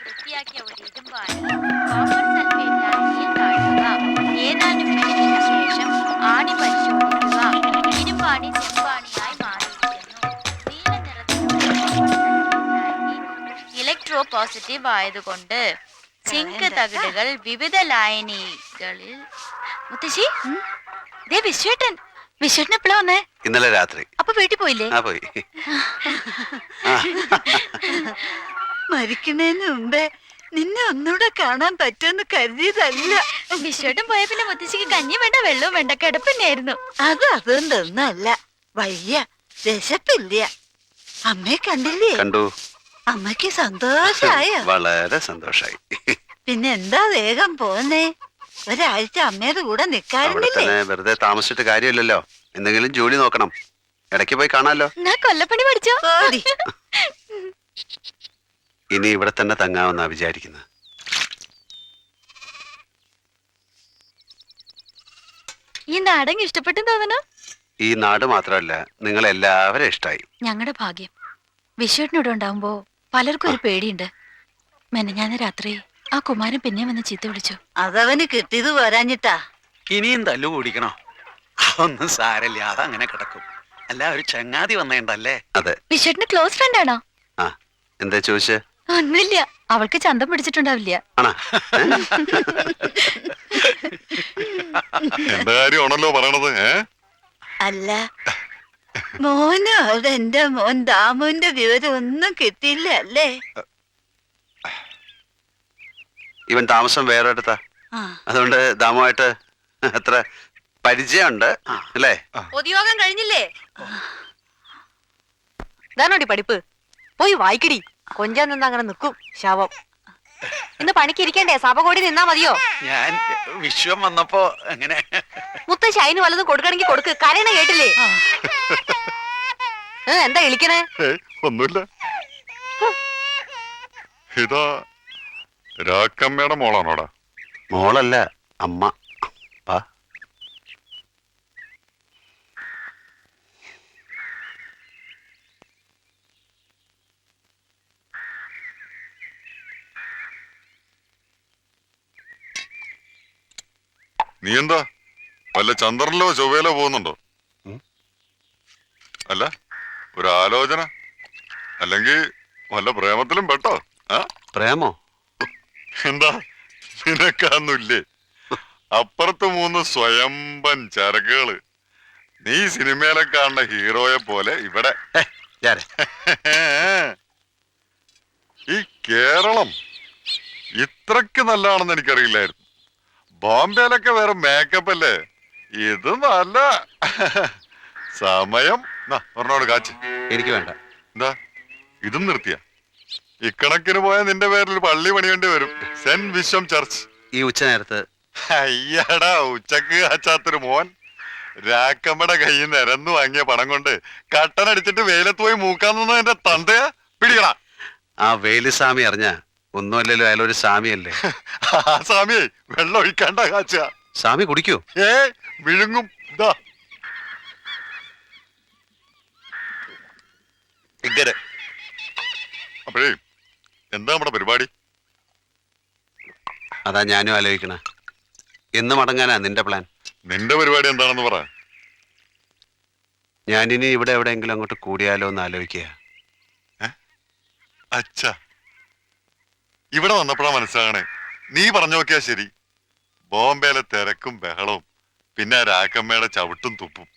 വൃത്തിയാക്കിയ ഒരു ഇരുമ്പാണ് copper sulphate ലായനിയിൽ താഴുക. ഏതാനും മിനിറ്റിന് ശേഷം ആണി പരിശോധിക്കുക. ഇരുമ്പാണി ചെമ്പാണിയായി മാറിയിരിക്കുന്നു. നീല നിറത്തിലുള്ള കോപ്പർ സൾഫേറ്റ് ലായനി ഇലക്ട്രോ പോസിറ്റീവ് ആയതുകൊണ്ട് സിങ്ക് തകിടുകൾ വിവിധ ലായനികളിൽ. മുത്തശ്ശി, ദേ വിശ്വേട്ടൻ. വിശ്വേട്ടൻ എപ്പോഴാ വന്നേ? ഇന്നലെ രാത്രി. അപ്പൊ വീട്ടിൽ പോയില്ലേ? പോയി. മരിക്കുന്നതിന് മുമ്പേ നിന്നെ ഒന്നുകൂടെ കാണാൻ പറ്റുമെന്ന് കരുതിയതല്ല. വിശ്വേട്ടൻ പോയ പിന്നെ മുത്തശ്ശിക്ക് കഞ്ഞി വേണ്ട, വെള്ളവും വേണ്ട, കിടപ്പന്നെയായിരുന്നു. അതുകൊണ്ടൊന്നല്ല, വയ്യ, വിശപ്പില്ല. അമ്മയെ കണ്ടില്ലേ? കണ്ടു. അമ്മയ്ക്ക് സന്തോഷായോ? വളരെ സന്തോഷായി. പിന്നെ എന്താ വേഗം പോന്നേ? ഒരാഴ്ച അമ്മയുടെ കൂടെ നിക്കാറുന്നില്ലേ? വെറുതെ താമസിച്ചിട്ട് കാര്യമില്ലല്ലോ. എന്തെങ്കിലും ജോലി നോക്കണം. ഇടയ്ക്ക് പോയി കാണാലോ. ഞാൻ കൊല്ലപ്പണി പഠിച്ചോ? ഇനി ഇവിടെ തന്നെ തങ്ങാമെന്നാ വിചാരിക്കുന്നത്. ഈ നാടൻ ഇഷ്ടപ്പെട്ടു തോന്നണോ? ഈ നാട് മാത്രമല്ല, നിങ്ങളെല്ലാവരും ഇഷ്ടായി. ഞങ്ങളുടെ ഭാഗ്യം. വിശ്വേട്ടനോട് ഉണ്ടാവുമ്പോ പലർക്കും ഒരു പേടിയുണ്ട്. മെനഞ്ഞാന്ന് രാത്രി ആ കുമാരൻ പിന്നെ വന്ന് ചീത്ത വിളിച്ചു. അതവന് കിട്ടിയത് പോരാഞ്ഞിട്ടാ. ഇനിയും തല്ലു കൂടിക്കണോ? അതൊന്നും സാരല്ല, അതങ്ങനെ കിടക്കും. അല്ല, ഒരു ചങ്ങാതി വന്നേണ്ടല്ലേ? അതെ. വിശ്വേട്ടന് ക്ലോസ് ഫ്രണ്ട് ആണോ? ആ, എന്താ ചോദിച്ചേ? ഒന്നുമില്ല, അവൾക്ക് ചന്തം പിടിച്ചിട്ടുണ്ടാവില്ല. ആണോ? എന്റെ കാര്യമാണല്ലോ പറയണത്. അല്ല, മോനും അവിടെ എന്റെ മോൻ ദാമുവിന്റെ വിവരം ഒന്നും കിട്ടിയില്ല അല്ലേ? ഇവൻ താമസം വേറെ അടുത്താ. അതുകൊണ്ട് ദാമുമായിട്ട് അത്ര പരിചയമുണ്ട് അല്ലേ? പൊതുയോഗം കഴിഞ്ഞില്ലേ? ഇതാണോടി പഠിപ്പ്? പോയി വായിക്കടി. കൊഞ്ചാൻ നിന്ന് അങ്ങനെ നിക്കും ശവം. ഇന്ന് പണിക്ക് ഇരിക്കണ്ടേ? സഭ കൂടി നിന്നാ മതിയോ? ഞാൻ വിശ്വം വന്നപ്പോ എങ്ങനെ മുത്തശ്ശി അതിന് വല്ലതും കൊടുക്കണമെങ്കിൽ കൊടുക്ക്. കരയണ കേട്ടില്ലേ? എന്താ ഇളിക്കണേ? ഒന്നുമില്ല. ഇതാ രാക്കമ്മയുടെ മോളാണോടാ? മോളല്ല, അമ്മ. ആ, നീ എന്താ വല്ല ചന്ദ്രനിലോ ചൊവ്വയിലോ പോകുന്നുണ്ടോ? അല്ല, ഒരു ആലോചന അല്ലെങ്കിൽ വല്ല പ്രേമത്തിലും പെട്ടോ? പ്രേമോ? എന്താ നിനക്കൊന്നുമില്ലേ? അപ്പുറത്ത് 3 സ്വയംബൻ ചരക്കുകള്. നീ സിനിമയിലെ കാണുന്ന ഹീറോയെ പോലെ ഇവിടെ. ഈ കേരളം ഇത്രക്ക് നല്ലതാണെന്ന് എനിക്കറിയില്ലായിരുന്നു. ബോംബെയിലൊക്കെ വേറെ മേക്കപ്പ് അല്ലേ? ഇത് നല്ല സമയം. ഒരെണ്ണോട് കാച്ച്. എനിക്ക് വേണ്ട. എന്താ ഇതും നിർത്തിയ? ഇക്കണക്കിന് പോയാൽ നിന്റെ പേരിൽ പള്ളി പണിയേണ്ടി വരും. സെന്റ് വിശ്വം ചർച്ച്. ഈ ഉച്ച നേരത്ത്? അയ്യടാ, ഉച്ചക്ക് കാച്ചാത്തൊരു മോൻ രാക്കമ്മയുടെ കയ്യിൽ നിന്ന് നിരന്നു വാങ്ങിയ പണം കൊണ്ട് കട്ടനടിച്ചിട്ട് വെയിലത്ത് പോയി മൂക്കാന്ന് എന്റെ തന്തയാ. പിടിക്കണ. ആ വേലുസ്വാമി അറിഞ്ഞ ഒന്നുമല്ലല്ലോ, അയാളൊരു സ്വാമിയല്ലേ? ആ സ്വാമിയെ വെള്ളം ഒഴിക്കാണ്ട കാച്ച. സ്വാമി കുടിക്കൂ? വിഴുങ്ങും. ഇതാ ഇങ്ങനെ. അപ്പോഴേ എന്താ നമ്മുടെ പരിപാടി? അതാ ഞാനും ആലോചിക്കണ. എന്ന് മടങ്ങാനാ നിന്റെ പ്ലാൻ? നിന്റെ പരിപാടി എന്താണെന്ന് പറ. ഞാനിനി ഇവിടെ എവിടെയെങ്കിലും അങ്ങോട്ട് കൂടിയാലോ എന്ന് ആലോചിക്കുക. അച്ഛാ, ഇവിടെ വന്നപ്പോഴാ മനസ്സിലാകണേ നീ പറഞ്ഞു നോക്കിയാ ശരി. ബോംബെയിലെ തിരക്കും ബഹളവും പിന്നെ രാക്കമ്മയുടെ ചവിട്ടും തുപ്പും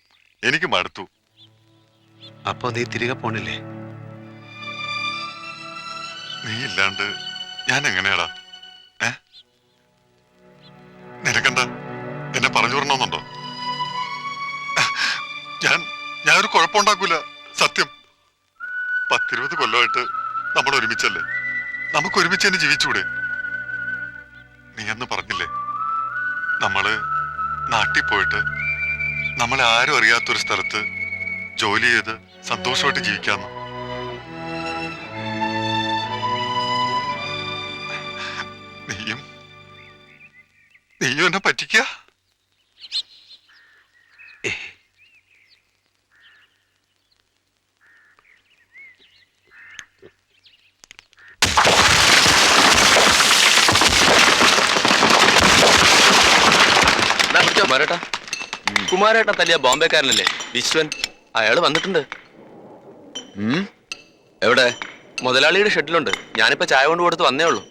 എനിക്ക് മടുത്തു. അപ്പോ നീ തിരികെ പോണില്ലേ? നീ ഇല്ലാണ്ട് ഞാൻ എങ്ങനെയാടാ? നിനക്കെന്താ എന്നെ പറഞ്ഞു വിടണമെന്നുണ്ടോ? ഞാനൊരു കുഴപ്പമുണ്ടാക്കൂല, സത്യം. 10-20 കൊല്ലമായിട്ട് നമ്മൾ ഒരുമിച്ചല്ലേ? നമുക്ക് ഒരുമിച്ച് തന്നെ ജീവിച്ചൂടെ? നീ അന്ന് പറഞ്ഞില്ലേ നമ്മള് നാട്ടിൽ പോയിട്ട് നമ്മളെ ആരും അറിയാത്തൊരു സ്ഥലത്ത് ജോലി ചെയ്ത് സന്തോഷമായിട്ട് ജീവിക്കാന്ന്. നീയും എന്നെ പറ്റിക്ക. കുമാരേട്ടാ കുമാരേട്ട തല്ലിയ ബോംബെക്കാരനല്ലേ വിശ്വൻ? അയാള് വന്നിട്ടുണ്ട്. എവിടെ? മുതലാളിയുടെ ഷെഡിലുണ്ട്. ഞാനിപ്പോ ചായ കൊണ്ട് കൊടുത്ത് വന്നേ ഉള്ളൂ.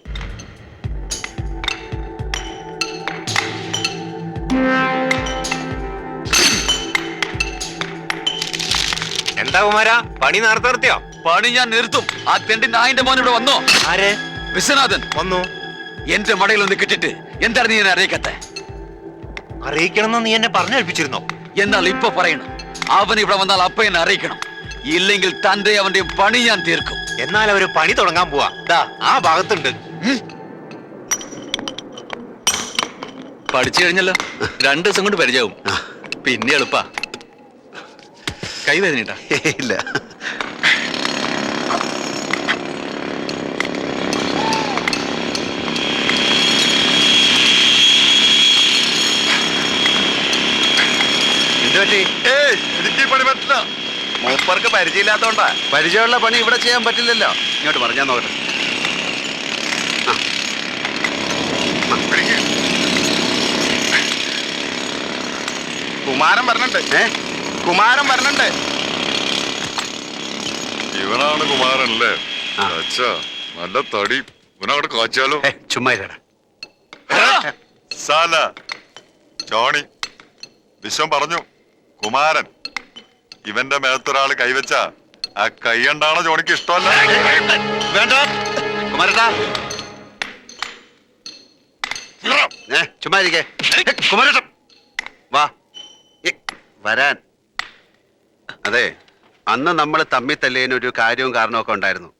എന്താ കുമാര, പണി നേരത്തെ നിർത്തിയോ? പണി ഞാൻ നിർത്തും. ആ തെണ്ടി നായിന്റെ മോൻ ഇവിടെ വന്നോ? ആര്? വിശ്വനാഥൻ വന്നു. എന്റെ മടയിൽ ഒന്ന് കിട്ടിട്ട് എന്താണ് നീ എന്നെ അറിയിക്കത്തെ? അറിയിക്കണമെന്ന് നീ എന്നെ പറഞ്ഞേൽപ്പിച്ചിരുന്നോ? എന്നാൽ ഇപ്പൊ പറയണം. അവൻ ഇവിടെ വന്നാൽ അപ്പ എന്നെ അറിയിക്കണം. ഇല്ലെങ്കിൽ തന്റെ അവന്റെയും പണി ഞാൻ തീർക്കും. എന്നാൽ അവര് പണി തുടങ്ങാൻ പോവാ. ദാ ആ ഭാഗത്തുണ്ട്. പഠിച്ചു കഴിഞ്ഞല്ലോ. 2 ദിവസം കൊണ്ട് പരിചയവും. പിന്നെ എളുപ്പാ. കൈ വേദനയിട്ടാ? ഇല്ല. എന്തുപറ്റി? എനിക്ക് ഈ പണി പറ്റില്ല. മൂപ്പർക്ക് പരിചയമില്ലാത്തോണ്ടാ. പരിചയമുള്ള പണി ഇവിടെ ചെയ്യാൻ പറ്റില്ലല്ലോ. ഇങ്ങോട്ട് പറഞ്ഞാൽ നോക്കട്ടെ. പിടിക്ക്. കുമാരൻ പറഞ്ഞിട്ട്. കുമാരൻ പറഞ്ഞിട്ട്. ഇവനാണ് കുമാരനല്ലേ? ആ. അച്ഛാ, നല്ല തടി. ഇവനവിടെ കാച്ചാലോ? ചുമ്മാ ഇരടാ. സാല ജോണി വിശ്വം പറഞ്ഞു കുമാരൻ. ഇവന്റെ മേത്തൊരാള് കൈവച്ച ആ കൈ കണ്ടാണോ ജോണിക്ക് ഇഷ്ടമല്ല? വേണ്ട കുമാരട്ടാ. ചുമ്മാ ഇരിക്കേ. കുമാരട്ട വാ. വരാൻ. അതെ, അന്ന് നമ്മൾ തമ്മിൽ തല്ലിയതിന് ഒരു കാര്യവും കാരണമൊക്കെ ഉണ്ടായിരുന്നു.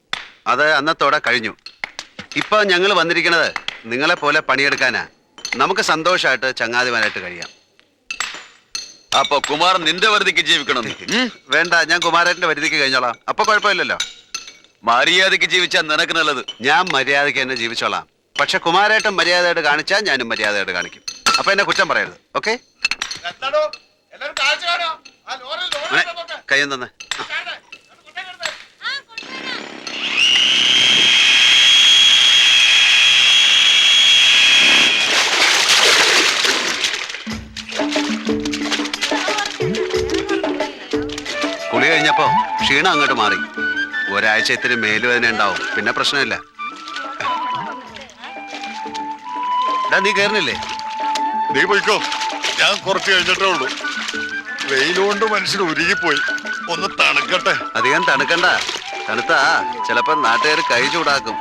അത് അന്നത്തോടെ കഴിഞ്ഞു. ഇപ്പൊ ഞങ്ങൾ വന്നിരിക്കുന്നത് നിങ്ങളെ പോലെ പണിയെടുക്കാനാ. നമുക്ക് സന്തോഷമായിട്ട് ചങ്ങാതിമാരായിട്ട് കഴിയാം. അപ്പൊ കുമാരൻ നിന്റെ വരുതിക്ക് ജീവിക്കണം. വേണ്ട, ഞാൻ കുമാരന്റെ വരുതിക്ക് കഴിഞ്ഞോളാം. അപ്പൊ കുഴപ്പമില്ലല്ലോ. മര്യാദക്ക് ജീവിച്ചാൽ നിനക്ക് നല്ലത്. ഞാൻ മര്യാദയ്ക്ക് തന്നെ ജീവിച്ചോളാം. പക്ഷെ കുമാരേട്ടൻ മര്യാദയായിട്ട് കാണിച്ചാൽ ഞാനും മര്യാദയായിട്ട് കാണിക്കും. അപ്പൊ എന്നെ കുറ്റം പറയരുത്. ഓക്കെ? കയ്യും തന്നെ. കുളി കഴിഞ്ഞപ്പോ ക്ഷീണം അങ്ങോട്ട് മാറി. ഒരാഴ്ച ഇത്തിരി മേലുവേദന ഉണ്ടാവും. പിന്നെ പ്രശ്നമില്ല. നീ കേറുന്നില്ലേ? നീ പോയിക്കോ, ഞാൻ കുറച്ച് കഴിഞ്ഞിട്ടേ ഉള്ളൂ. വെയിലുകൊണ്ട് മനുഷ്യൻ ഉരുകിപ്പോയി. ഒന്ന് തണുക്കട്ടെ. അധികം തണുക്കണ്ട. തണുത്താ ചിലപ്പോ നാട്ടുകാർ കൈ ചൂടാക്കും.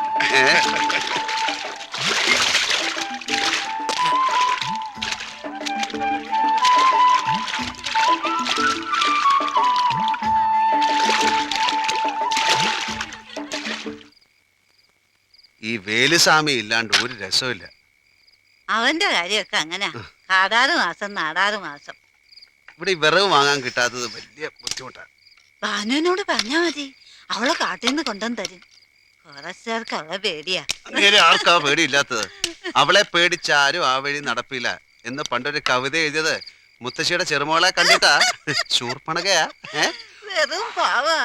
ഈ വേലുസ്വാമി ഇല്ലാണ്ട് ഒരു രസമില്ല. അവന്റെ കാര്യമൊക്കെ അങ്ങനെ. കാടാറ് മാസം നാടാറ് മാസം. ഇവിടെ ഈ വിറവ് വാങ്ങാൻ കിട്ടാത്തത് വലിയ ബുദ്ധിമുട്ടാണ്. ഭാനുവിനോട് പറഞ്ഞാ മതി, അവളെ കാട്ടിൽ നിന്ന് കൊണ്ടുവന്ന് തരും. കുറച്ചേർക്ക് അവളെ പേടിയാ. അങ്ങനെ ആർക്കാ പേടിയില്ലാത്തത്? അവളെ പേടിച്ചാരും ആ വഴി നടപ്പില്ല എന്ന് പണ്ടൊരു കവിത എഴുതിയത് മുത്തശ്ശിയുടെ ചെറുമോളെ കണ്ടിട്ടാ. ശൂർപ്പണകയാ. വെറും പാവാ.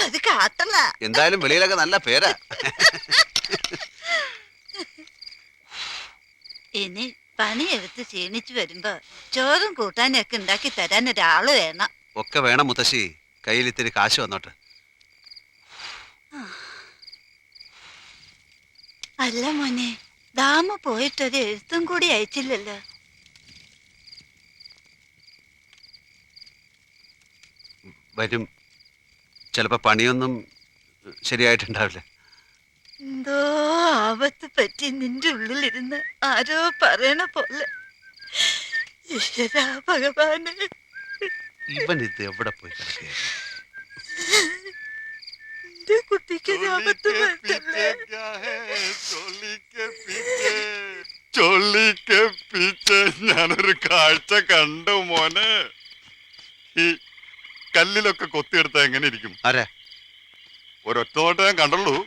അത് കാട്ടല്ല. എന്തായാലും വെളിയിലൊക്കെ നല്ല പേരാ. ഇനി പണിയെടുത്ത് ക്ഷീണിച്ചു വരുമ്പോ ചോറും കൂട്ടാനൊക്കെ ഉണ്ടാക്കി തരാൻ ഒരാള് വേണം. ഒക്കെ വേണം മുത്തശ്ശി. കയ്യിൽ ഇത്തിരി കാശ് വന്നോട്ടെ. അല്ല മോനെ, ദാമ പോയിട്ടൊരു എഴുത്തും കൂടി അയച്ചില്ലല്ലോ. വരും. ചിലപ്പോ പണിയൊന്നും ശരിയായിട്ടുണ്ടാവില്ല. എന്തോ ആപത്ത് പറ്റി നിന്റെ ഉള്ളിലിരുന്ന് ആരോ പറയണ പോലെ. ഈശ്വരാ ഭഗവാനെ, ഇവൻ ഇത് എവിടെ പോയി കിടക്കുകയാണ്? എന്റെ കുട്ടിക്ക് ഒരു ആപത്ത് പറ്റല്ലേ. ചൊല്ലിക്ക് പിച്ച് ഞാനൊരു കാഴ്ച കണ്ടു മോനെ. ഈ കല്ലിലൊക്കെ കൊത്തിയെടുത്ത എങ്ങനെ ഇരിക്കും? ആരാ? ഒരൊറ്റ നോട്ടം ഞാൻ കണ്ടുള്ളൂ.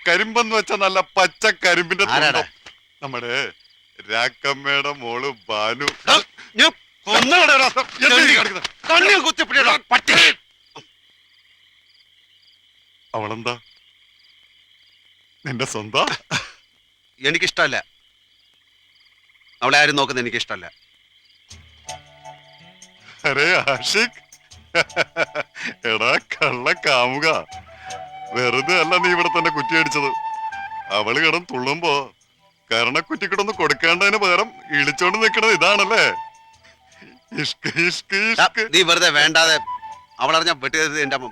കരിമ്പെന്ന് വെച്ച നല്ല പച്ച കരിമ്പിന്റെ ആരാടാ? നമ്മുടെ രാക്കമ്മയുടെ മോള് ബാനു. അവളെന്താ നിന്റെ സ്വന്തം? എനിക്കിഷ്ടല്ല. അവളെ ആരും നോക്കുന്നത് എനിക്ക് ഇഷ്ടമല്ല. അരേ ആഷിഖ്, എടാ കള്ള കാമുക, വെറുതെ അല്ല നീ ഇവിടെ തന്നെ കുറ്റിയടിച്ചത്. അവള് കിടന്ന് തുള്ളുമ്പോ കരണക്കുറ്റി കിടന്ന് കൊടുക്കേണ്ടതിന് പകരം ഇളിച്ചോണ്ട് നിൽക്കണത് ഇതാണല്ലേ? ഇഷ്ക് ഇഷ്ക് ഇഷ്ക്. നീ വെറുതെ വേണ്ടാതെ അവളറിഞ്ഞ വെട്ടിയത് എന്റെ അമ്മ.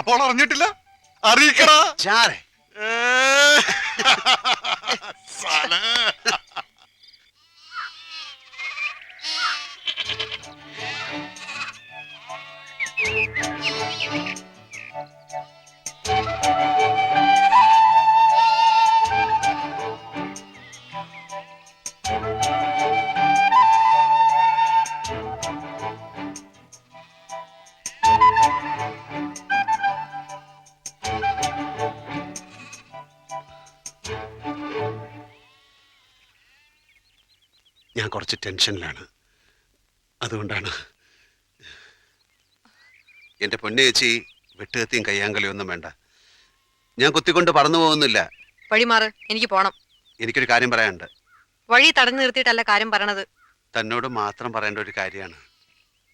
അപ്പോൾ അറിഞ്ഞിട്ടില്ല, അറിയിക്കടാ. ചാരെ സാലേ. ഞാൻ കുറച്ച് ടെൻഷനിലാണ്, അതുകൊണ്ടാണ്. എന്റെ പൊന്നു ചേച്ചി, വെട്ടുകത്തിയും കയ്യാങ്കളിയും ഒന്നും വേണ്ട. ഞാൻ കുത്തിക്കൊണ്ട് പറന്നു പോകുന്നില്ല. വഴി മാറ്, എനിക്ക് പോണം. എനിക്കൊരു കാര്യം പറയാനുണ്ട്. വഴി തടഞ്ഞു നിർത്തിയിട്ടല്ല കാര്യം പറയണത്. തന്നോട് മാത്രം പറയേണ്ട ഒരു കാര്യമാണ്,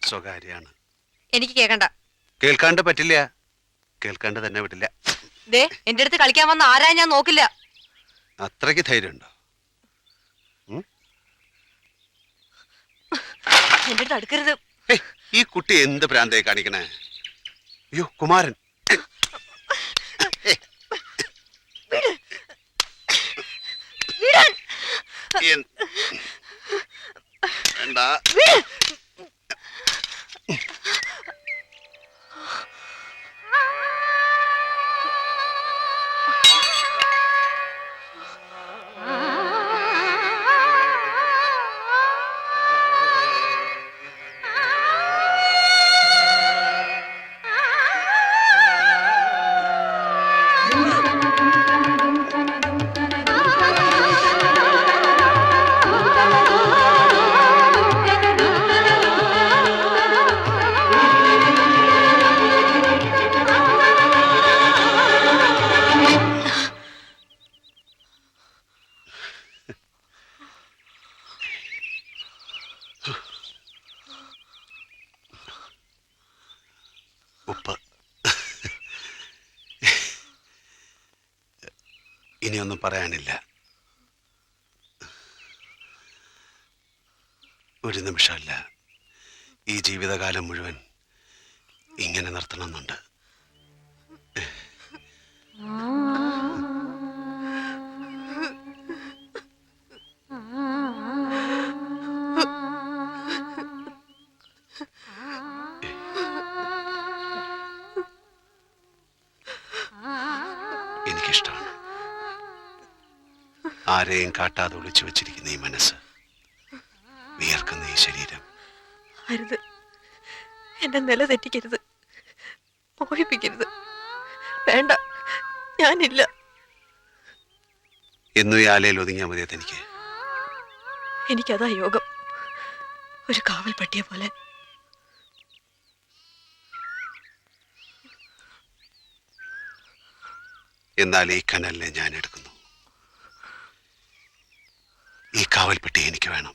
സ്വകാര്യാണ്. എനിക്ക് കേക്കണ്ട. കേൾക്കാണ്ട് പറ്റില്ല, കേൾക്കാണ്ട് തന്നെ വിടില്ല. ദേ, എന്റെ അടുത്ത് കളിക്കാൻ വന്ന ആരാ ഞാൻ നോക്കില്ല. അത്രയ്ക്ക് ധൈര്യമുണ്ടോ? എന്റെ അടുത്ത് അടുക്കരുത്. ഈ കുട്ടി എന്ത് ഭ്രാന്തായി കാണിക്കണേ? അയ്യോ കുമാരൻ, വേണ്ട. ഉപ്പ് ഇനിയൊന്നും പറയാനില്ല. ഒരു നിമിഷമല്ല, ഈ ജീവിതകാലം മുഴുവൻ ഇങ്ങനെ നിർത്തണമെന്നുണ്ട്. എനിക്കിഷ്ടമാണ് ആരെയും കാട്ടാതെ ഒളിച്ചു വെച്ചിരിക്കുന്ന ഈ മനസ്സ്, വിയർക്കുന്ന ഈ ശരീരം. അരുത്, എന്നെ നില തെറ്റിക്കരുത്, മോഹിപ്പിക്കരുത്. വേണ്ട, ഞാനില്ല. എന്നും ഈ ആലയിൽ ഒതുങ്ങിയാൽ മതിയത് എനിക്ക്. എനിക്കതാ യോഗം, ഒരു കാവൽ പട്ടിയെ പോലെ. എന്നാൽ ഈ കനലിനെ ഞാൻ എടുക്കുന്നു. ഈ കാവൽപ്പെട്ടി എനിക്ക് വേണം.